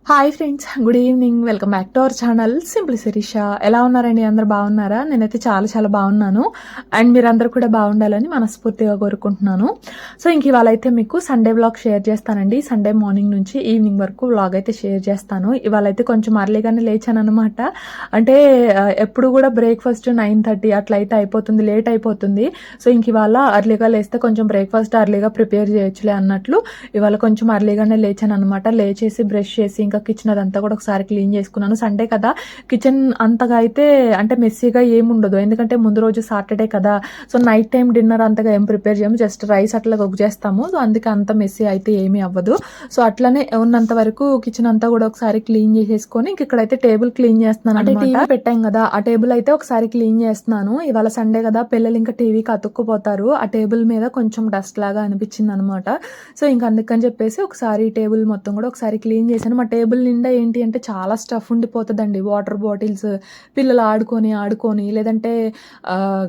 Hi friends, good evening. Welcome back to our channel simply Shirisha. ఎలా ఉన్నారండి? అందరు బాగున్నారా? నేనైతే చాలా చాలా బాగున్నాను. అండ్ మీరందరూ కూడా బాగుండాలని మనస్ఫూర్తిగా కోరుకుంటున్నాను. సో ఇంక ఇవాళ అయితే మీకు సండే వ్లాగ్ షేర్ చేస్తానండి. సండే మార్నింగ్ నుంచి ఈవినింగ్ వరకు వ్లాగ్ అయితే షేర్ చేస్తాను. ఇవాళ అయితే కొంచెం అర్లీగానే లేచాను అనమాట. అంటే ఎప్పుడు కూడా బ్రేక్ఫాస్ట్ 9:30 అట్లా అయితే అయిపోతుంది, లేట్ అయిపోతుంది. సో ఇంక ఇవాళ అర్లీగా లేస్తే కొంచెం బ్రేక్ఫాస్ట్ అర్లీగా ప్రిపేర్ చేయొచ్చులే అన్నట్లు ఇవాళ కొంచెం అర్లీగానే లేచాను అనమాట. లేచేసి బ్రష్ చేసి ఇంకా కిచెన్ అదంతా కూడా ఒకసారి క్లీన్ చేసుకున్నాను. సండే కదా, కిచెన్ అంతగా అయితే అంటే మెస్సీగా ఏముండదు, ఎందుకంటే ముందు రోజు సాటర్డే కదా. సో నైట్ టైం డిన్నర్ అంతగా ఏం ప్రిపేర్ చేయము, జస్ట్ రైస్ అట్లా కుక్ చేస్తాము. సో అందుకే అంత మెస్సీ అయితే ఏమీ అవ్వదు. సో అట్లనే ఉన్నంత వరకు కిచెన్ అంతా కూడా ఒకసారి క్లీన్ చేసేసుకొని ఇంక ఇక్కడైతే టేబుల్ క్లీన్ చేస్తున్నాను. అంటే టీవీ పెట్టాం కదా, ఆ టేబుల్ అయితే ఒకసారి క్లీన్ చేస్తున్నాను. ఇవాళ సండే కదా, పిల్లలు ఇంకా టీవీకి అతుక్కుపోతారు. ఆ టేబుల్ మీద కొంచెం డస్ట్ లాగా అనిపించింది అనమాట. సో ఇంక అందుకని చెప్పేసి ఒకసారి టేబుల్ మొత్తం కూడా ఒకసారి క్లీన్ చేశాను. మా టేబుల్ నిండా ఏంటి అంటే చాలా స్టఫ్ ఉండిపోతుందండి. వాటర్ బాటిల్స్, పిల్లలు ఆడుకొని లేదంటే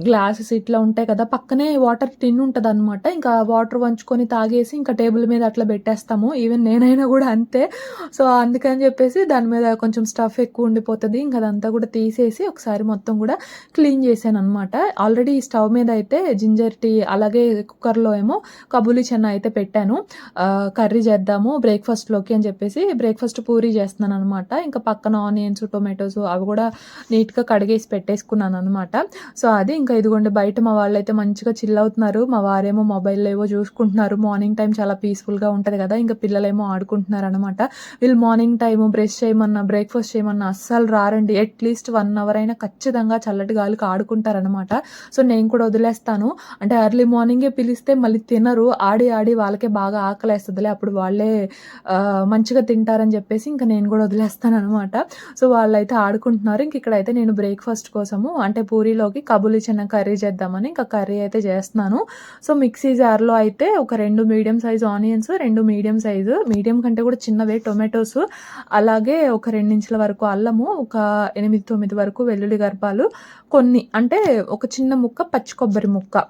గ్లాసెస్ ఇట్లా ఉంటాయి కదా, పక్కనే వాటర్ టిన్ ఉంటుంది అనమాట. ఇంకా వాటర్ వంచుకొని తాగేసి ఇంకా టేబుల్ మీద అట్లా పెట్టేస్తాము. ఈవెన్ నేనైనా కూడా అంతే. సో అందుకని చెప్పేసి దాని మీద కొంచెం స్టఫ్ ఎక్కువ ఉండిపోతుంది. ఇంకా అదంతా కూడా తీసేసి ఒకసారి మొత్తం కూడా క్లీన్ చేశాను అనమాట. ఆల్రెడీ స్టవ్ మీద అయితే జింజర్ టీ, అలాగే కుక్కర్లో ఏమో కబూలి చెన్న అయితే పెట్టాను. కర్రీ చేద్దాము బ్రేక్ఫాస్ట్లోకి అని చెప్పేసి బ్రేక్ఫాస్ట్ పూరీ చేస్తున్నాను అనమాట. ఇంకా పక్కన ఆనియన్స్, టొమాటోస్ అవి కూడా నీట్గా కడిగేసి పెట్టేసుకున్నాను అనమాట. సో అది ఇంకా ఇదిగోండి, బయట మా వాళ్ళు అయితే మంచిగా చిల్ అవుతున్నారు. మా వారేమో మొబైల్ ఏవో చూసుకుంటున్నారు. మార్నింగ్ టైం చాలా పీస్ఫుల్గా ఉంటుంది కదా, ఇంకా పిల్లలేమో ఆడుకుంటున్నారు అనమాట. వీళ్ళు మార్నింగ్ టైము బ్రష్ చేయమన్నా, బ్రేక్ఫాస్ట్ చేయమన్నా అస్సలు రారండి. అట్లీస్ట్ 1 అవర్ అయినా ఖచ్చితంగా చల్లటి గాలికి ఆడుకుంటారనమాట. సో నేను కూడా వదిలేస్తాను. అంటే ఎర్లీ మార్నింగే పిలిస్తే మళ్ళీ తినరు. ఆడి వాళ్ళకే బాగా ఆకలేస్తుందిలే, అప్పుడు వాళ్ళే మంచిగా తింటారని చెప్పేసి ఇంకా నేను కూడా వదిలేస్తాను అనమాట. సో వాళ్ళైతే ఆడుకుంటున్నారు. ఇంక ఇక్కడైతే నేను బ్రేక్ఫాస్ట్ కోసము అంటే పూరీలోకి కబూలి చెన్న కర్రీ చేద్దామని ఇంకా కర్రీ అయితే చేస్తున్నాను. సో మిక్సీ జార్లో అయితే ఒక 2 మీడియం సైజు ఆనియన్స్, 2 మీడియం కంటే కూడా చిన్నవే టొమాటోస్, అలాగే ఒక 2 ఇంచుల వరకు అల్లము, ఒక 8-9 వరకు వెల్లుల్లి గర్భాలు, కొన్ని అంటే ఒక చిన్న ముక్క పచ్చి కొబ్బరి ముక్క,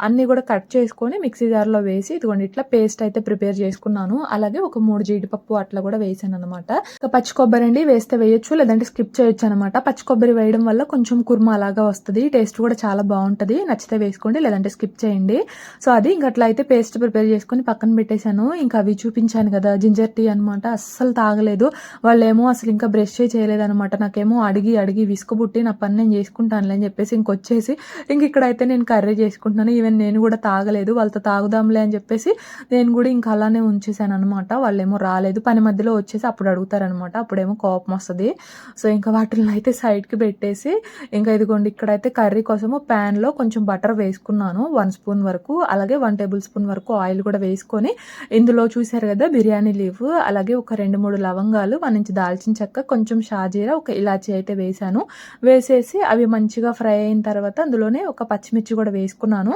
అన్నీ కూడా కట్ చేసుకొని మిక్సీ జార్లో వేసి ఇదిగోండి ఇట్లా పేస్ట్ అయితే ప్రిపేర్ చేసుకున్నాను. అలాగే ఒక 3 జీడిపప్పు అట్లా కూడా వేసాను అనమాట. పచ్చి కొబ్బరి అండి వేస్తే వేయొచ్చు, లేదంటే స్కిప్ చేయొచ్చు అనమాట. పచ్చి కొబ్బరి వేయడం వల్ల కొంచెం కుర్మా లాగా వస్తుంది, టేస్ట్ కూడా చాలా బాగుంటుంది. నచ్చితే వేసుకోండి, లేదంటే స్కిప్ చేయండి. సో అది ఇంక అట్లా అయితే పేస్ట్ ప్రిపేర్ చేసుకొని పక్కన పెట్టేశాను. ఇంకా అవి చూపించాను కదా, జింజర్ టీ అనమాట, అస్సలు తాగలేదు. వాళ్ళేమో అసలు ఇంకా బ్రష్ చేయలేదు అనమాట. నాకేమో అడిగి విసుకుబుట్టి నా పని నేను చేసుకుంటానులే అని చెప్పేసి ఇంకొచ్చేసి ఇంక ఇక్కడైతే నేను కర్రీ చేసుకుంటున్నాను. ఈవెన్ నేను కూడా తాగలేదు, వాళ్ళతో తాగుదాంలే అని చెప్పేసి నేను కూడా ఇంకా అలానే ఉంచేసాను అనమాట. వాళ్ళేమో రాలేదు, పని మధ్యలో వచ్చేసి అప్పుడు అడుగుతారనమాట, అప్పుడేమో కోపం వస్తుంది. సో ఇంకా వాటిని అయితే సైడ్కి పెట్టేసి ఇంకా ఇదిగోండి ఇక్కడైతే కర్రీ కోసము ప్యాన్లో కొంచెం బటర్ వేసుకున్నాను, 1 స్పూన్ వరకు, అలాగే 1 టేబుల్ స్పూన్ వరకు ఆయిల్ కూడా వేసుకొని ఇందులో చూసారు కదా బిర్యానీ లీవ్, అలాగే ఒక 2-3 లవంగాలు, 1 ఇంచ్ దాల్చిన చెక్క, కొంచెం షాజీరా, ఒక ఇలాచీ అయితే వేసాను. వేసేసి అవి మంచిగా ఫ్రై అయిన తర్వాత అందులోనే ఒక పచ్చిమిర్చి కూడా వేసుకున్నాను.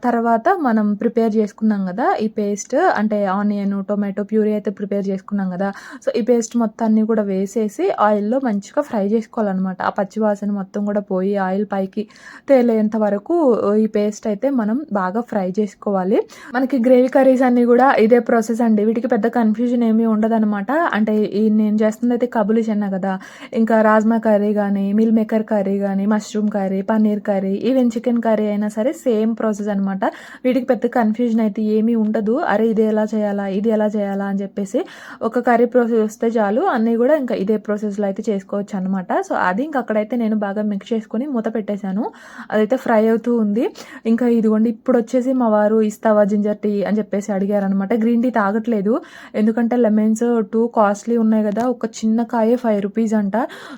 తర్వాత మనం ప్రిపేర్ చేసుకున్నాం కదా ఈ పేస్ట్, అంటే ఆనియన్ టొమాటో ప్యూరీ అయితే ప్రిపేర్ చేసుకున్నాం కదా, సో ఈ పేస్ట్ మొత్తాన్ని కూడా వేసేసి ఆయిల్లో మంచిగా ఫ్రై చేసుకోవాలన్నమాట. ఆ పచ్చి వాసన మొత్తం కూడా పోయి ఆయిల్ పైకి తేలేంత వరకు ఈ పేస్ట్ అయితే మనం బాగా ఫ్రై చేసుకోవాలి. మనకి గ్రేవీ కర్రీస్ అన్ని కూడా ఇదే ప్రాసెస్ అండి, వీటికి పెద్ద కన్ఫ్యూజన్ ఏమీ ఉండదన్నమాట. అంటే ఈ నేను చేస్తుంది అయితే కబూలి చెన్న కదా, ఇంకా రాజ్మా కర్రీ కానీ, మిల్ మేకర్ కర్రీ కానీ, mushroom curry, paneer curry, even chicken curry అయినా సరే సేమ్ ప్రాసెస్ అనమాట. వీటికి పెద్ద కన్ఫ్యూజన్ అయితే ఏమీ ఉండదు. అరే ఇది ఎలా చేయాలా, ఇది ఎలా చేయాలా అని చెప్పేసి ఒక కర్రీ ప్రాసెస్ వస్తే చాలు, అన్నీ కూడా ఇంకా ఇదే ప్రాసెస్లో అయితే చేసుకోవచ్చు అనమాట. సో అది ఇంకా అక్కడైతే నేను బాగా మిక్స్ చేసుకొని మూత పెట్టేశాను. అదైతే ఫ్రై అవుతూ ఉంది. ఇంకా ఇదిగోండి ఇప్పుడు వచ్చేసి మా వారు ఇస్తావా జింజర్ టీ అని చెప్పేసి అడిగారనమాట. గ్రీన్ టీ తాగట్లేదు, ఎందుకంటే లెమన్స్ 2 కాస్ట్లీ ఉన్నాయి కదా, ఒక చిన్న కాయ 5 రూపీస్ అంట.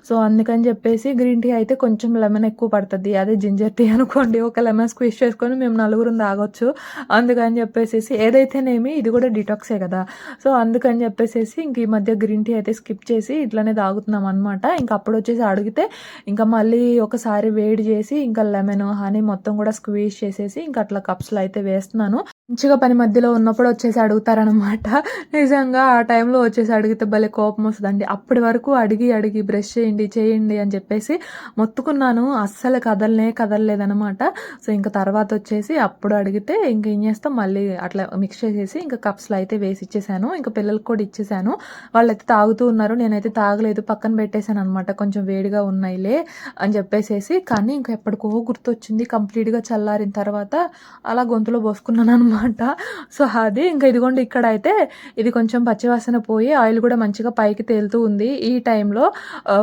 సో అందుకని చెప్పేసి గ్రీన్ టీ అయితే కొంచెం లెమన్ ఎక్కువ పడుతుంది. అదే జింజర్ టీ అనుకోండి, ఒక లెమన్ స్క్వీజ్ చేసుకొని మేము 4 తాగొచ్చు. అందుకని చెప్పేసి ఏదైతేనేమి ఇది కూడా డిటాక్సే కదా, సో అందుకని చెప్పేసి ఇంక ఈ మధ్య గ్రీన్ టీ అయితే స్కిప్ చేసి ఇట్లానే తాగుతున్నాం అనమాట. ఇంకా అప్పుడు వచ్చేసి అడిగితే ఇంకా మళ్ళీ ఒకసారి వేడి చేసి ఇంకా లెమన్ హనీ మొత్తం కూడా స్క్వీజ్ చేసేసి ఇంకా అట్లా కప్స్లో అయితే వేస్తున్నాను. మంచిగా పని మధ్యలో ఉన్నప్పుడు వచ్చేసి అడుగుతారనమాట. నిజంగా ఆ టైంలో వచ్చేసి అడిగితే భలే కోపం వస్తుందండి. అప్పటి వరకు అడిగి బ్రష్ చేయండి అని చెప్పేసి మొత్తుకున్నాను, అస్సలు కదలలేదనమాట. సో ఇంకా తర్వాత వచ్చేసి అప్పుడు అడిగితే ఇంక ఏం చేస్తాం, మళ్ళీ అట్లా మిక్స్ చేసేసి ఇంకా కప్స్లో అయితే వేసి ఇచ్చేసాను. ఇంకా పిల్లలకు కూడా ఇచ్చేసాను. వాళ్ళైతే తాగుతూ ఉన్నారు. నేనైతే తాగలేదు. పక్కన పెట్టేసాను అనమాట. కొంచెం వేడిగా ఉన్నాయిలే అని చెప్పేసేసి. కానీ ఇంకా ఎప్పటికో గుర్తొచ్చింది. కంప్లీట్‌గా చల్లారిన తర్వాత అలా గొంతులో పోసుకున్నాననమాట. సో, అది ఇంకా ఇదిగోండి ఇక్కడైతే ఇది కొంచెం పచ్చివాసన పోయి ఆయిల్ కూడా మంచిగా పైకి తేలుతూ ఉంది. ఈ టైంలో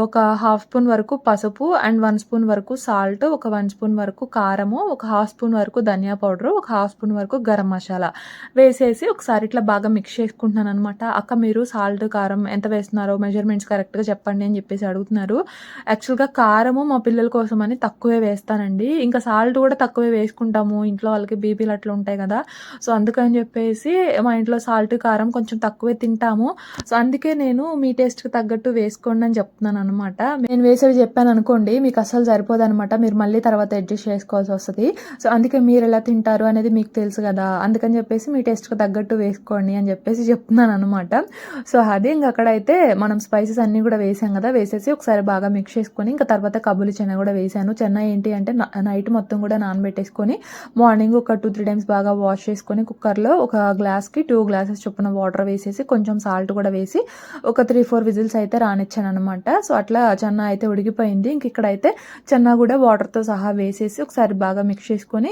ఒక హాఫ్ స్పూన్ వరకు పసుపు అండ్ 1 స్పూన్ వరకు సాల్ట్, ఒక 1 స్పూన్ వరకు కారము, ఒక హాఫ్ స్పూన్ వరకు ధనియా పౌడరు, ఒక హాఫ్ స్పూన్ వరకు గరం మసాలా వేసేసి ఒకసారి ఇట్లా బాగా మిక్స్ చేసుకుంటున్నాను అనమాట. అక్క మీరు సాల్ట్, కారం ఎంత వేస్తున్నారో మెజర్మెంట్స్ కరెక్ట్‌గా చెప్పండి అని చెప్పేసి అడుగుతున్నారు. యాక్చువల్‌గా కారము మా పిల్లల కోసం అని తక్కువే వేస్తానండి. ఇంకా సాల్ట్ కూడా తక్కువే వేసుకుంటాము. ఇంట్లో వాళ్ళకి బీపీలు అట్లా ఉంటాయి కదా! సో, అందుకని చెప్పేసి మా ఇంట్లో సాల్ట్, కారం కొంచెం తక్కువే తింటాము. సో, అందుకే నేను మీ టేస్ట్‌కి తగ్గట్టు వేసుకోండి అని చెప్తున్నాను అనమాట. నేను వేసేవి చెప్పాననుకోండి మీకు అస్సలు సరిపోదనమాట. మీరు మళ్ళీ తర్వాత అడ్జస్ట్ చేసుకోవాల్సి వస్తది. సో, అందుకే మీరెలా తింటారు అనేది మీకు తెలుసు గదా! అందుకని చెప్పేసి మీ టేస్ట్‌కి తగ్గట్టు వేసుకోండి అని చెప్పేసి చెప్తున్నాననమాట. సో, అది ఇంక అక్కడైతే మనం స్పైసెస్ అన్నీ కూడా వేసాం కదా! వేసేసి ఒకసారి బాగా మిక్స్ చేసుకొని ఇంకా తర్వాత కబులి చెన కూడా వేసాను. చెన్న ఏంటి అంటే నైట్ మొత్తం కూడా నానబెట్టేసుకొని మార్నింగ్ ఒక 2, 3 టైమ్స్ బాగా వాష్ చేసుకొని కుక్కర్‌లో ఒక గ్లాస్‌కి 2 గ్లాసెస్ చొప్పున వాటర్ వేసేసి కొంచెం సాల్ట్ కూడా వేసి ఒక 3, 4 విజిల్స్ అయితే రానిచ్చాననమాట. సో, అట్లా చెన్న అయితే ఉడికిపోయింది. ఇంక ఇక్కడైతే చెన్న కూడా వాటర్‌తో సహా వేసేసి ఒకసారి బాగా మిక్స్ చేసుకొని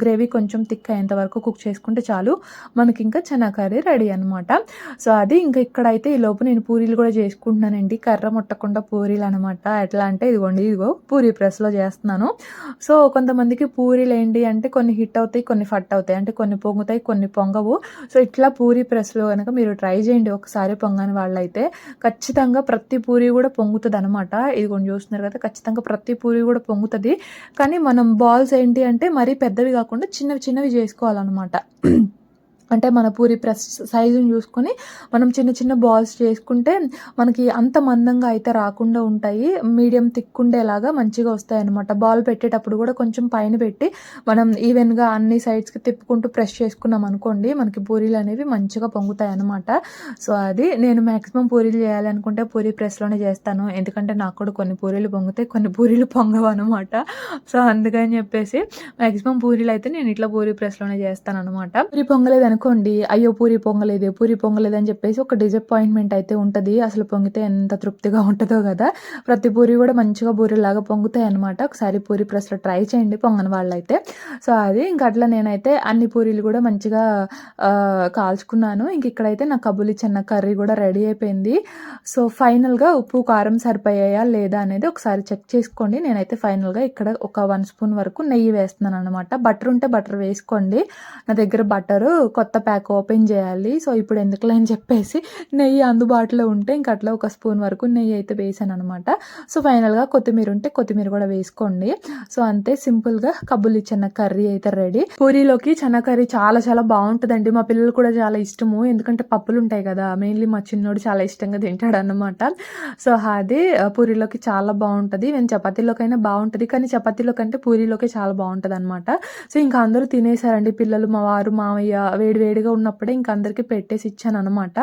గ్రేవీ కొంచెం థిక్ అయ్యేంత వరకు కుక్ చేసుకుంటే చాలు. మనకి ఇంకా చెన్న కర్రీ రెడీ అనమాట. సో, అది ఇంకా ఇక్కడైతే ఈలోపు నేను పూరీలు కూడా చేసుకుంటున్నానండి. కర్ర ముట్టకుండా పూరీలు అనమాట. ఎట్లా అంటే ఇదిగో పూరీ ప్రెస్‌లో చేస్తున్నాను. సో, కొంతమందికి పూరీలు ఏంటి అంటే కొన్ని హిట్ అవుతాయి, కొన్ని ఫట్ అవుతాయి. అంటే కొన్ని పొంగుతాయి, కొన్ని పొంగవు. సో, ఇట్లా పూరీ ప్రెస్‌లో గనక మీరు ట్రై చేయండి ఒకసారి పొంగని వాళ్ళైతే. ఖచ్చితంగా ప్రతి పూరీ కూడా పొంగుతదనమాట. ఇదిగోండి చూస్తున్నారు కదా! ఖచ్చితంగా ప్రతి పూరీ కూడా పొంగుతది. కానీ మనం బాల్స్ ఏంటి అంటే మరీ పెద్దవి కాకుండా చిన్నవి చిన్నవి చేసుకోవాలనమాట. అంటే మన పూరి ప్రెస్ సైజుని చూసుకొని మనం చిన్న చిన్న బాల్స్ చేసుకుంటే మనకి అంత మందంగా అయితే రాకుండా ఉంటాయి. మీడియం థిక్ ఉండేలాగా మంచిగా వస్తాయన్నమాట. బాల్ పెట్టేటప్పుడు కూడా కొంచెం పైన పెట్టి మనం ఈవెన్‌గా అన్ని సైడ్స్‌కి తిప్పుకుంటూ ప్రెస్ చేసుకున్నాం అనుకోండి మనకి పూరీలు అనేవి మంచిగా పొంగుతాయన్నమాట. సో, అది నేను మాక్సిమం పూరీలు చేయాలనుకుంటే పూరీ ప్రెస్‌లోనే చేస్తాను. ఎందుకంటే నాకు కూడా కొన్ని పూరీలు పొంగుతాయి, కొన్ని పూరీలు పొంగవనమాట. సో, అందుకని చెప్పేసి మాక్సిమం పూరీలు అయితే నేను ఇట్లా పూరీ ప్రెస్‌లోనే చేస్తాననమాట. పూరి పొంగలేదనుకోండి, అయ్యో పూరి పొంగలేదు అని చెప్పేసి ఒక డిసప్పాయింట్మెంట్ అయితే ఉంటది. అసలు పొంగితే ఎంత తృప్తిగా ఉంటదో కదా! ప్రతి పూరి కూడా మంచిగా పూరిలాగా పొంగుతాయి అనమాట. ఒకసారి పూరి ప్రెస్‌లో ట్రై చేయండి పొంగని వాళ్ళైతే. సో, అది ఇంక అట్లా నేనైతే అన్ని పూరీలు కూడా మంచిగా కాల్చుకున్నాను. ఇంక ఇక్కడైతే నా కబులి చెన్న కర్రీ కూడా రెడీ అయిపోయింది. సో, ఫైనల్‌గా ఉప్పు, కారం సరిపోయాయా లేదా అనేది ఒకసారి చెక్ చేసుకోండి. నేనైతే ఫైనల్‌గా ఇక్కడ ఒక 1 స్పూన్ వరకు నెయ్యి వేస్తున్నాననమాట. బటర్ ఉంటే బటర్ వేసుకోండి. నా దగ్గర బటరు కొత్త ప్యాక్ ఓపెన్ చేయాలి. సో, ఇప్పుడు ఎందుకులే అని చెప్పేసి నెయ్యి అందుబాటులో ఉంటే ఇంక అట్లా ఒక స్పూన్ వరకు నెయ్యి అయితే వేసాననమాట. సో, ఫైనల్‌గా కొత్తిమీర ఉంటే కొత్తిమీర కూడా వేసుకోండి. సో, అంతే సింపుల్‌గా కబులి చెన్న కర్రీ అయితే రెడీ. పూరీలోకి చెన్న కర్రీ చాలా చాలా బావుంటదండి. మా పిల్లలు కూడా చాలా ఇష్టము. ఎందుకంటే పప్పులుంటాయి కదా! మెయిన్‌లీ మా చిన్నోడు చాలా ఇష్టంగా తింటాడన్నమాట. సో, అది పూరీలోకి చాలా బావుంటది. ఈవెన్ చపాతీలోకైనా బావుంటది. కానీ చపాతీలో కంటే పూరీలోకే చాలా బావుంటదనమాట. సో, ఇంకా అందరూ తినేసారండి. పిల్లలు, మా వారు, మామయ్య వేడి వేడిగా ఉన్నప్పుడే ఇంక అందరికీ పెట్టేసి ఇచ్చాననమాట.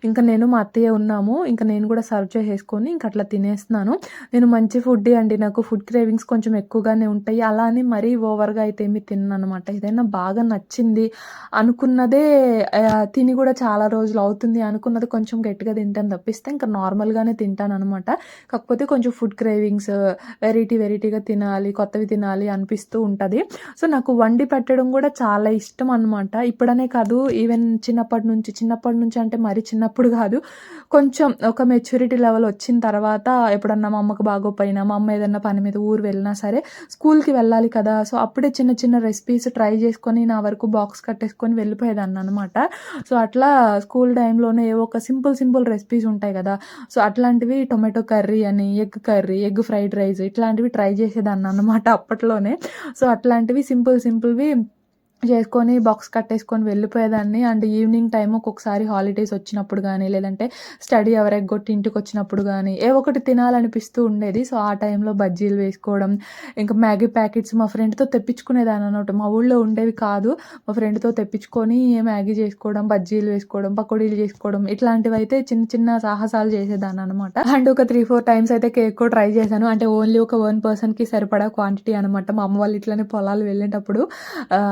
ఇంకా నేను, మా అత్తయ్య ఉన్నాము. ఇంక నేను కూడా సర్వ్ చేసేసుకొని ఇంక అట్లా తినేస్తున్నాను. నేను మంచి ఫుడ్డీ అండి. నాకు ఫుడ్ క్రేవింగ్స్ కొంచెం ఎక్కువగానే ఉంటాయి. అలా అని మరీ ఓవర్‌గా అయితే ఏమి తినననమాట. ఏదైనా బాగా నచ్చింది అనుకున్నదే తిని కూడా చాలా రోజులు అవుతుంది అనుకున్నది కొంచెం గట్టిగా తింటాను తప్పిస్తే ఇంకా నార్మల్‌గానే తింటాననమాట. కాకపోతే కొంచెం ఫుడ్ క్రేవింగ్స్ వెరైటీగా తినాలి, కొత్తవి తినాలి అనిపిస్తూ ఉంటది. సో, నాకు వండి పెట్టడం కూడా చాలా ఇష్టం అనమాట. ఇప్పుడనే కాదు, ఈవెన్ చిన్నప్పటి నుంచి అంటే మరీ చిన్నప్పుడు కాదు. కొంచెం ఒక మెచ్యూరిటీ లెవెల్ వచ్చిన తర్వాత ఎప్పుడన్నా మా అమ్మకి బాగోపోయినా, మా అమ్మ ఏదన్నా పని మీద ఊరు వెళ్ళినా సరే స్కూల్‌కి వెళ్ళాలి కదా! సో, అప్పుడే చిన్న చిన్న రెసిపీస్ ట్రై చేసుకొని నా వరకు బాక్స్ కట్టేసుకొని వెళ్ళిపోయేదాన్ననమాట. సో, అట్లా స్కూల్ టైంలోనే ఏవో ఒక సింపుల్ రెసిపీస్ ఉంటాయి కదా! సో, అట్లాంటివి టొమాటో కర్రీ అని, egg curry, egg fried rice ఇట్లాంటివి ట్రై చేసేదాన్ననమాట అప్పట్లోనే. సో, అట్లాంటివి సింపుల్‌వి చేసుకొని బాక్స్ కట్టేసుకొని వెళ్ళిపోయేదాన్ని. అండ్ ఈవినింగ్ టైమ్ ఒక్కొక్కసారి హాలిడేస్ వచ్చినప్పుడు గానీ, లేదంటే స్టడీ అవర్ ఎగ్గొట్టి ఇంటికొచ్చినప్పుడు గానీ, ఏవో ఒకటి తినాలనిపిస్తూ ఉండేది. సో, ఆ టైంలో బజ్జీలు వేసుకోవడం, ఇంకా మ్యాగీ ప్యాకెట్స్ మా ఫ్రెండ్‌తో తెప్పించుకునేదాన్ననమాట. మా ఊళ్ళో ఉండేవి కాదు. మా ఫ్రెండ్‌తో తెప్పించుకొని మ్యాగీ చేసుకోవడం, బజ్జీలు వేసుకోవడం, పకోడీలు చేసుకోవడం ఇట్లాంటివైతే చిన్న చిన్న సాహసాలు చేసేదాన్ననమాట. అండ్ ఒక 3, 4 టైమ్స్ అయితే కేక్ కూడా ట్రై చేశాను. అంటే ఓన్లీ ఒక 1 పర్సన్‌కి సరిపడా క్వాంటిటీ అనమాట. మా అమ్మ వాళ్ళు ఇట్లనే పొలాలు వెళ్ళేటప్పుడు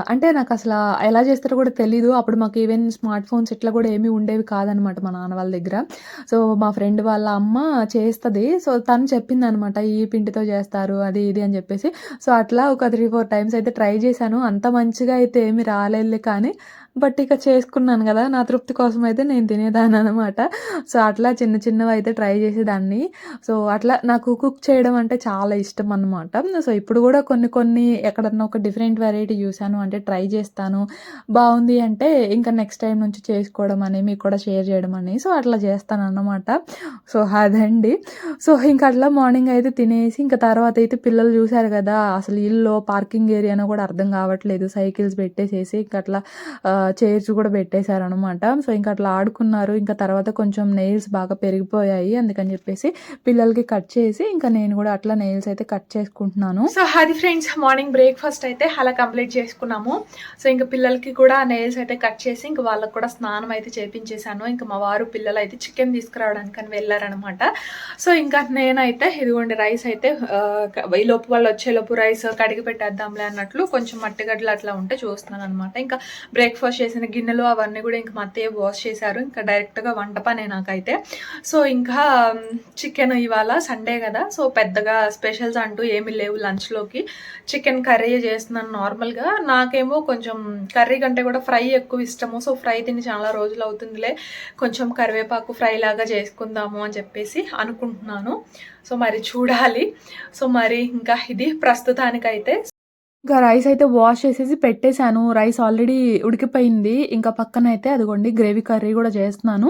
అంటే నాకసల ఎలా చేస్తారో కూడా తెలీదు. అప్పుడు మాకు ఈవెన్ స్మార్ట్ ఫోన్స్ ఇట్లా కూడా ఏమీ ఉండేవి కాదనమాట మా నాన్న వాళ్ళ దగ్గర. సో, మా ఫ్రెండ్ వాళ్ళ అమ్మ చేస్తది. సో, తను చెప్పిందనమాట. ఈ పిండితో చేస్తారు అది ఇది అని చెప్పేసి. సో, అట్లా ఒక 3, 4 టైమ్స్ అయితే ట్రై చేశాను. అంత మంచిగా అయితే ఏమి రాలేదులే కానీ, బట్ ఇక చేసుకున్నాను గదా! నా తృప్తి కోసం అయితే నేను తినేదాన్ననమాట. సో, అట్లా చిన్న చిన్నవైతే ట్రై చేసేదాన్ని. సో, అట్లా నాకు కుక్ చేయడం అంటే చాలా ఇష్టం అనమాట. సో, ఇప్పుడు గూడా కొన్ని కొన్ని ఎక్కడన్నా ఒక డిఫరెంట్ వెరైటీ చూసాను అంటే ట్రై చేస్తాను. బావుంది అంటే ఇంకా నెక్స్ట్ టైమ్ నుంచి చేసుకోవడం అని, మీకు కూడా షేర్ చేయడం అని. సో, అట్లా చేస్తానన్నమాట. సో, అదండి. సో, ఇంక అట్లా మార్నింగ్ అయితే తినేసి ఇంక తర్వాత అయితే పిల్లలు చూసారు గదా! అసలు ఇల్లులో పార్కింగ్ ఏరియానో కూడా అర్థం కావట్లేదు. సైకిల్స్ పెట్టేసేసి ఇంక అట్లా చైర్స్ కూడా పెట్టేశారనమాట. సో, ఇంక అట్లా ఆడుకున్నారు. ఇంకా తర్వాత కొంచెం నెయిల్స్ బాగా పెరిగిపోయాయి. అందుకని చెప్పేసి పిల్లలకి కట్ చేసి ఇంకా నేను కూడా అట్లా నెయిల్స్ అయితే కట్ చేసుకుంటున్నాను. సో, అది ఫ్రెండ్స్ మార్నింగ్ బ్రేక్ఫాస్ట్ అయితే అలా కంప్లీట్ చేసుకున్నాము. సో, ఇంకా పిల్లలకి కూడా నెయిల్స్ అయితే కట్ చేసి ఇంక వాళ్ళకి కూడా స్నానం అయితే చేపించేశాను. ఇంకా మా వారు పిల్లలు అయితే చికెన్ తీసుకురావడానికి అని వెళ్ళారనమాట. సో, ఇంకా నేనైతే ఇదిగోండి రైస్ అయితే ఈ లోపు వాళ్ళు వచ్చేలోపు రైస్ కడిగి పెట్టేద్దాంలే అన్నట్లు కొంచెం మట్టిగడ్డలు అట్లా ఉంటే చూస్తున్నాను అనమాట. ఇంకా బ్రేక్ఫాస్ట్ చేసిన గిన్నెలు అవన్నీ కూడా ఇంకా మా అత్తయ్య వాష్ చేశారు. ఇంకా డైరెక్ట్గా వంట పనే నాకైతే. సో, ఇంకా చికెన్ ఇవాళ సండే కదా, సో పెద్దగా స్పెషల్స్ అంటూ ఏమీ లేవు. లంచ్లోకి చికెన్ కర్రీ చేస్తున్నాను నార్మల్గా. నాకేమో కొంచెం కర్రీ కంటే కూడా ఫ్రై ఎక్కువ ఇష్టము. సో, ఫ్రై తిని చాలా రోజులు అవుతుందిలే, కొంచెం కరివేపాకు ఫ్రై లాగా చేసుకుందాము అని చెప్పేసి అనుకుంటున్నాను. సో, మరి చూడాలి. సో, మరి ఇంకా ఇది ప్రస్తుతానికైతే ఇంకా రైస్ అయితే వాష్ చేసేసి పెట్టేశాను. రైస్ ఆల్రెడీ ఉడికిపోయింది. ఇంకా పక్కనైతే అదిగోండి గ్రేవీ కర్రీ కూడా చేస్తున్నాను.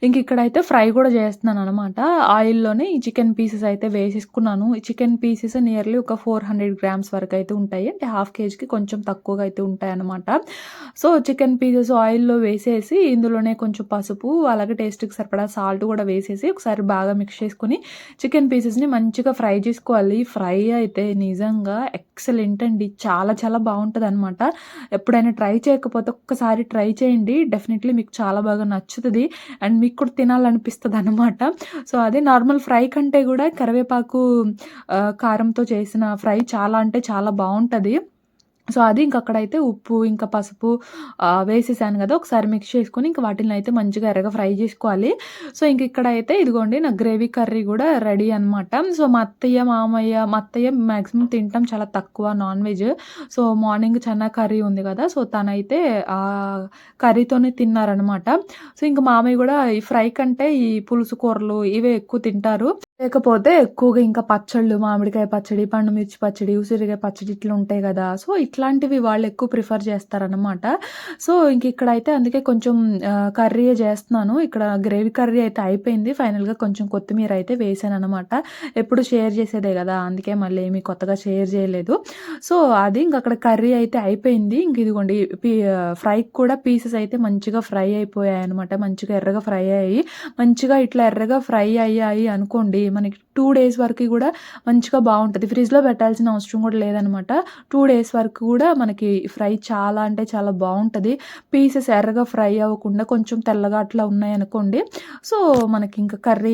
ఇంక ఇక్కడైతే ఫ్రై కూడా చేస్తున్నాననమాట. ఆయిల్‌లోనే ఈ చికెన్ పీసెస్ అయితే వేసేసుకున్నాను. ఈ చికెన్ పీసెస్ నియర్లీ ఒక 400 గ్రామ్స్ వరకు అయితే ఉంటాయి. అంటే హాఫ్ కేజీకి కొంచెం తక్కువగా అయితే ఉంటాయన్నమాట. సో, చికెన్ పీసెస్ ఆయిల్‌లో వేసేసి ఇందులోనే కొంచెం పసుపు, అలాగే టేస్ట్‌కి సరిపడా సాల్ట్ కూడా వేసేసి ఒకసారి బాగా మిక్స్ చేసుకొని చికెన్ పీసెస్‌ని మంచిగా ఫ్రై చేసుకోవాలి. ఫ్రై అయితే నిజంగా ఎక్సలెంట్ అండి. చాలా చాలా బావుంటదనమాట. ఎప్పుడైనా ట్రై చేయకపోతే ఒక్కసారి ట్రై చేయండి. డెఫినెట్‌లీ మీకు చాలా బాగా నచ్చుతది. అండ్ మీకు కూడా తినాలనిపిస్తదనమాట. సో, అది నార్మల్ ఫ్రై కంటే కూడా కరివేపాకు కారంతో చేసిన ఫ్రై చాలా అంటే చాలా బావుంటది. సో, అది ఇంక అక్కడైతే ఉప్పు, ఇంకా పసుపు వేసేసాను గదా! ఒకసారి మిక్స్ చేసుకొని ఇంక వాటిల్నయితే మంచిగా ఎర్రగా ఫ్రై జేసుకోవాలి. సో, ఇంక ఇక్కడైతే ఇదిగోండి నా గ్రేవీ కర్రీ గూడా రెడీ అనమాట. సో, మా అత్తయ్య, మామయ్య మా అత్తయ్య మాక్సిమం తినటం చాలా తక్కువ non veg. So, morning Chenna curry ఉంది గదా! సో, తనైతే కర్రీతోనే తిన్నారనమాట. సో, ఇంక మామయ్య గూడా ఈ ఫ్రై కంటే ఈ పులుసు కూరలు ఇవే ఎక్కువ తింటారు. లేకపోతే ఎక్కువగా ఇంకా పచ్చళ్ళు, మామిడికాయ పచ్చడి, పండు మిర్చి పచ్చడి, ఉసిరికాయ పచ్చడి ఇట్లా ఉంటాయి గదా! సో, ఇట్లాంటివి వాళ్ళు ఎక్కువ ప్రిఫర్ చేస్తారనమాట. సో, ఇంక ఇక్కడైతే అందుకే కొంచెం కర్రీయే చేస్తున్నాను. ఇక్కడ గ్రేవీ కర్రీ అయితే అయిపోయింది. ఫైనల్‌గా కొంచెం కొత్తిమీర అయితే వేసాననమాట. ఎప్పుడు షేర్ చేసేదే గదా! అందుకే మళ్ళీ ఏమి కొత్తగా షేర్ చేయలేదు. సో, అది ఇంక అక్కడ కర్రీ అయితే అయిపోయింది. ఇంక ఇదిగోండి ఫ్రైకి కూడా పీసెస్ అయితే మంచిగా ఫ్రై అయిపోయాయనమాట. మంచిగా ఎర్రగా ఫ్రై అయ్యాయి. మంచిగా ఇట్లా ఎర్రగా ఫ్రై అయ్యాయి అనుకోండి, మనకి 2 డేస్ వరకు గూడా మంచిగా బావుంటది. ఫ్రిడ్జ్‌లో పెట్టాల్సిన అవసరం గూడా లేదనమాట. 2 డేస్ వరకు గూడా మనకి ఫ్రై చాలా అంటే చాలా బావుంటది. పీసెస్ ఎర్రగా ఫ్రై అవ్వకుండా కొంచెం తెల్లగా అట్లా ఉన్నాయనుకోండి, సో, మనకి ఇంకా కర్రీ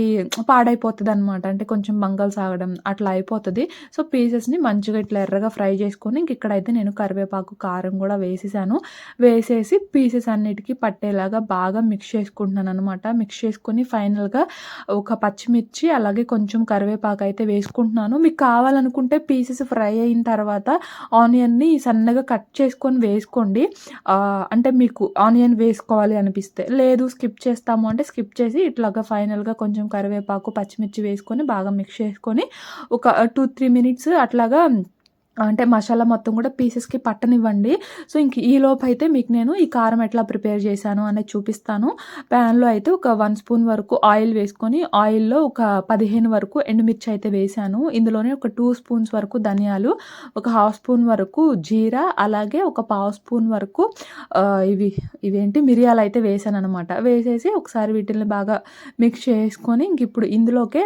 పాడైపోతదనమాట. అంటే కొంచెం బంగల్ సాగడం అట్లా అయిపోతది. సో, పీసెస్‌ని మంచిగా ఇట్లా ఎర్రగా ఫ్రై చేసుకొని ఇంక ఇక్కడైతే నేను కరివేపాకు, కారం గూడా వేసేసాను. వేసేసి పీసెస్ అన్నిటికి పట్టేలాగా బాగా మిక్స్ చేసుకుంటున్నాననమాట. మిక్స్ చేసుకొని ఫైనల్‌గా ఒక పచ్చిమిర్చి, అలాగే కొంచెం కరివేపాకు అయితే వేసుకుంటున్నాను. మీకు కావాలనుకుంటే పీసెస్ ఫ్రై అయిన తర్వాత ఆనియన్‌ని సన్నగా కట్ చేసుకొని వేసుకోండి. అంటే మీకు ఆనియన్ వేసుకోవాలి అనిపిస్తే. లేదు స్కిప్ చేస్తాము అంటే స్కిప్ చేసి ఇట్లాగా ఫైనల్‌గా కొంచెం కరివేపాకు, పచ్చిమిర్చి వేసుకొని బాగా మిక్స్ చేసుకొని ఒక 2, 3 మినిట్స్ అట్లాగా అంటే మసాలా మొత్తం కూడా పీసెస్‌కి పట్టనివ్వండి. సో, ఇంక ఈలోపైతే మీకు నేను ఈ కారం ఎట్లా ప్రిపేర్ చేశాను అనేది చూపిస్తాను. ప్యాన్‌లో అయితే ఒక 1 స్పూన్ వరకు ఆయిల్ వేసుకొని, ఆయిల్‌లో ఒక 15 వరకు ఎండుమిర్చి అయితే వేశాను. ఇందులోనే ఒక 2 స్పూన్స్ వరకు ధనియాలు, ఒక హాఫ్ స్పూన్ వరకు జీరా, అలాగే ఒక పావు స్పూన్ వరకు ఇవేంటి మిరియాలయితే వేశాననమాట. వేసేసి ఒకసారి వీటిల్ని బాగా మిక్స్ చేసుకొని ఇంకిప్పుడు ఇందులోకే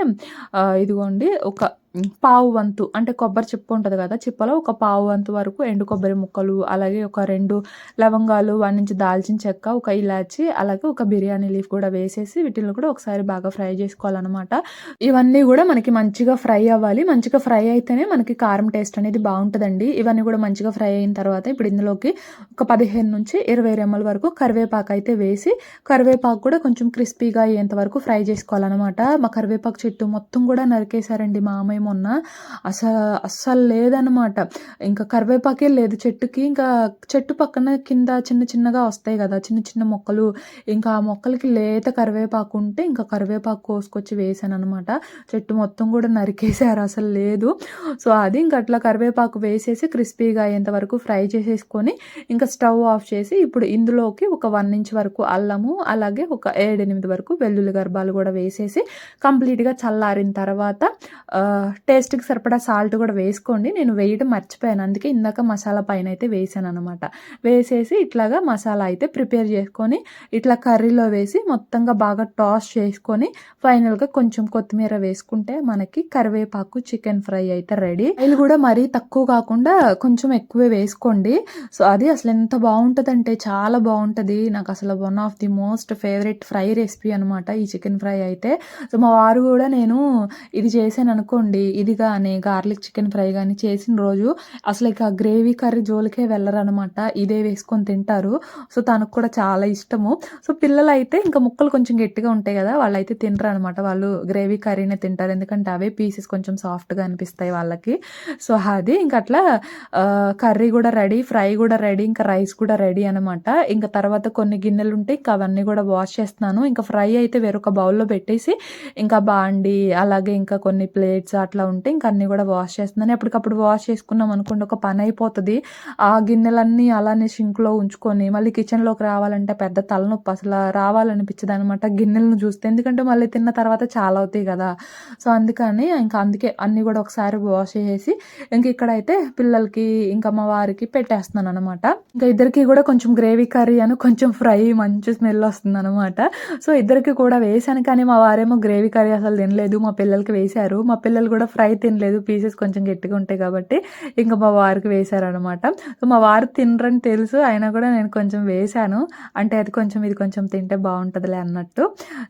ఇదిగోండి ఒక పావు వంతు అంటే కొబ్బరి చిప్ప ఉంటుంది కదా, చిప్పలో ఒక పావు వంతు వరకు ఎండు కొబ్బరి ముక్కలు, అలాగే ఒక 2 లవంగాలు, 1 ఇంచ్ దాల్చిన చెక్క, ఒక ఇలాచి, అలాగే ఒక బిర్యానీ లీఫ్ కూడా వేసేసి వీటిని కూడా ఒకసారి బాగా ఫ్రై చేసుకోవాలన్నమాట. ఇవన్నీ కూడా మనకి మంచిగా ఫ్రై అవ్వాలి. మంచిగా ఫ్రై అయితేనే మనకి కారం టేస్ట్ అనేది బాగుంటుందండి. ఇవన్నీ కూడా మంచిగా ఫ్రై అయిన తర్వాత ఇప్పుడు ఇందులోకి ఒక 15 నుంచి 20 రెమ్మల వరకు కరివేపాకు అయితే వేసి, కరివేపాకు కూడా కొంచెం క్రిస్పీగా అయ్యేంత వరకు ఫ్రై చేసుకోవాలన్నమాట. మా కరివేపాకు చెట్టు మొత్తం కూడా నరికేశారండి మా అమ్మాయి మొన్న. అస్సలు లేదనమాట. ఇంకా కరివేపాకే లేదు చెట్టుకి. ఇంకా చెట్టు పక్కన కింద చిన్న చిన్నగా వస్తాయి కదా చిన్న చిన్న మొక్కలు, ఇంకా ఆ మొక్కలకి లేత కరివేపాకు ఉంటే ఇంకా కరివేపాకు కోసుకొచ్చి వేసాను అనమాట. చెట్టు మొత్తం కూడా నరికేశారు, అసలు లేదు. సో అది ఇంకా అట్లా కరివేపాకు వేసేసి క్రిస్పీగా అయ్యేంత వరకు ఫ్రై చేసేసుకొని ఇంకా స్టవ్ ఆఫ్ చేసి ఇప్పుడు ఇందులోకి ఒక 1 ఇంచ్ వరకు అల్లము, అలాగే ఒక 7-8 వరకు వెల్లుల్లి గర్భాలు కూడా వేసేసి కంప్లీట్గా చల్లారిన తర్వాత టేస్ట్కి సరిపడా సాల్ట్ కూడా వేసుకోండి. నేను వేయడం మర్చిపోయాను, అందుకే ఇందాక మసాలా పైన అయితే వేసాను అనమాట. వేసేసి ఇట్లాగా మసాలా అయితే ప్రిపేర్ చేసుకొని ఇట్లా కర్రీలో వేసి మొత్తంగా బాగా టాస్ చేసుకొని ఫైనల్గా కొంచెం కొత్తిమీర వేసుకుంటే మనకి కరివేపాకు చికెన్ ఫ్రై అయితే రెడీ. ఆయిల్ కూడా మరీ తక్కువ కాకుండా కొంచెం ఎక్కువే వేసుకోండి. సో అది అసలు ఎంత బాగుంటుందంటే చాలా బాగుంటుంది. నాకు అసలు one of the most favourite fry recipe అనమాట ఈ చికెన్ ఫ్రై అయితే. సో మా వారు కూడా నేను ఇది చేశాను అనుకోండి, ఇది కానీ గార్లిక్ చికెన్ ఫ్రై కానీ చేసిన రోజు అసలు ఇక గ్రేవీ కర్రీ జోలికే వెళ్ళరు అనమాట, ఇదే వేసుకొని తింటారు. సో తనకు కూడా చాలా ఇష్టము. సో పిల్లలు అయితే ఇంకా ముక్కలు కొంచెం గట్టిగా ఉంటాయి కదా, వాళ్ళు అయితే తినరు అనమాట. వాళ్ళు గ్రేవీ కర్రీనే తింటారు, ఎందుకంటే అవే పీసెస్ కొంచెం సాఫ్ట్గా అనిపిస్తాయి వాళ్ళకి. సో అది ఇంకా అట్లా కర్రీ కూడా రెడీ, ఫ్రై కూడా రెడీ, ఇంకా రైస్ కూడా రెడీ అనమాట. ఇంకా తర్వాత కొన్ని గిన్నెలు ఉంటాయి, ఇంకా అవన్నీ కూడా వాష్ చేస్తున్నాను. ఇంకా ఫ్రై అయితే వేరొక బౌల్లో పెట్టేసి ఇంకా బాండి, అలాగే ఇంకా కొన్ని ప్లేట్స్ అట్లా ఉంటే ఇంకా అన్నీ కూడా వాష్ చేస్తున్నాను. ఎప్పటికప్పుడు వాష్ చేసుకున్నాం అనుకోండి ఒక పని అయిపోతుంది. ఆ గిన్నెలన్నీ అలానే సింక్లో ఉంచుకొని మళ్ళీ కిచెన్లోకి రావాలంటే పెద్ద తలనొప్పి, అసలు రావాలనిపించదు అనమాట గిన్నెలను చూస్తే, ఎందుకంటే మళ్ళీ తిన్న తర్వాత చాలా అవుతాయి కదా. సో అందుకని ఇంకా అందుకే అన్నీ కూడా ఒకసారి వాష్ చేసేసి ఇంక ఇక్కడైతే పిల్లలకి ఇంకా మా వారికి పెట్టేస్తున్నాను అనమాట. ఇంకా ఇద్దరికి కూడా కొంచెం గ్రేవీ కర్రీ అని కొంచెం ఫ్రై మంచి స్మెల్ వస్తుంది అనమాట. సో ఇద్దరికి కూడా వేసాను, కానీ మా వారేమో గ్రేవీ కర్రీ అసలు తినలేదు, మా పిల్లలకి వేశారు. మా పిల్లలు కూడా ఫ్రై తినలేదు, పీసెస్ కొంచెం గట్టిగా ఉంటాయి కాబట్టి ఇంకా మా వారికి వేశారు అనమాట. సో మా వారు తినరని తెలుసు, అయినా కూడా నేను కొంచెం వేశాను, అంటే అది కొంచెం ఇది కొంచెం తింటే బాగుంటుందిలే అన్నట్టు.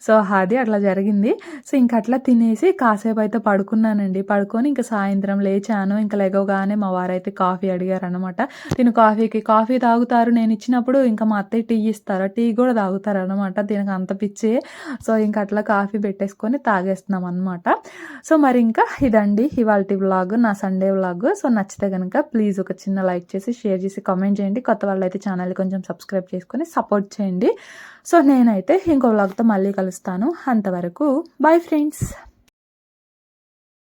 సో అది అట్లా జరిగింది. సో ఇంకా అట్లా తినేసి కాసేపు అయితే పడుకున్నానండి. పడుకొని ఇంకా సాయంత్రం లేచాను. ఇంకా లేవగానే మా వారైతే కాఫీ అడిగారు అనమాట. తిను కాఫీ తాగుతారు, నేను ఇచ్చినప్పుడు ఇంకా మా అత్తయ్య టీ ఇస్తారు, టీ కూడా తాగుతారు అనమాట. దీనికి అంత పిచ్చి. సో ఇంకా అట్లా కాఫీ పెట్టేసుకొని తాగేస్తున్నాం అనమాట. సో మరి ఇంకా ఇదండి ఇవాల్టి వ్లాగ్, నా సండే వ్లాగ్. సో నచ్చితే కనుక ప్లీజ్ ఒక చిన్న లైక్ చేసి షేర్ చేసి కామెంట్ చేయండి. కొత్త వాళ్ళు అయితే ఛానల్ కొంచెం సబ్స్క్రైబ్ చేసుకొని సపోర్ట్ చేయండి. సో నేనైతే ఇంకో వ్లాగ్తో మళ్ళీ కలుస్తాను. అంతవరకు బాయ్ ఫ్రెండ్స్.